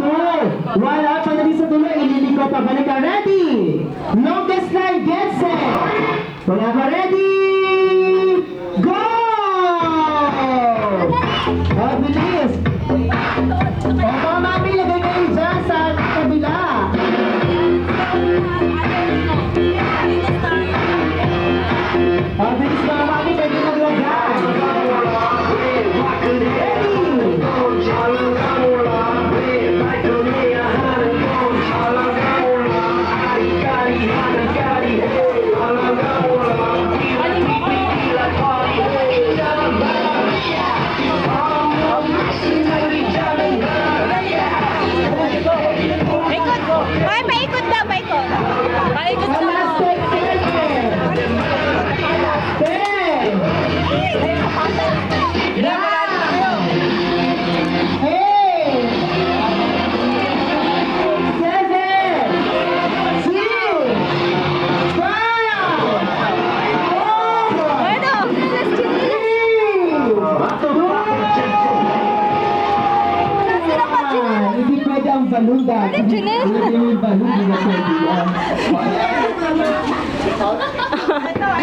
2, 1 out, panali sa tuloy, ililiko pa, balik ka, ready? Longest line, get set! Wala ba, ready? Go! Oh, bilis! O, mga mami, lagay kayo dyan sa kabila. O, bilis mga mami, pwede maglagay. Ready? Ay, paikot daw, paikot. Paikot Ang daw. last 10 seconds. 10. 5, 4, 3, 2, 1. Hindi pwede ang balon dahil. Hindi yung balon, hindi na pwede yan.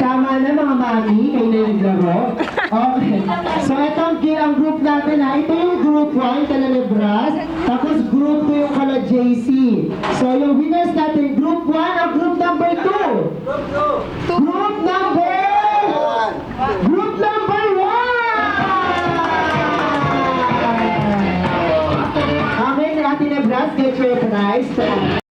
Tama na mga mami, kayo na yung laro. Okay. So ito ang group natin ha. Ito yung group 1, Talalibras. Tapos group 2 yung kala JC. So yung winners natin, group 1 o group number 2? Group number 1! Group number 1! Okay, Ate Nebras, get your prize.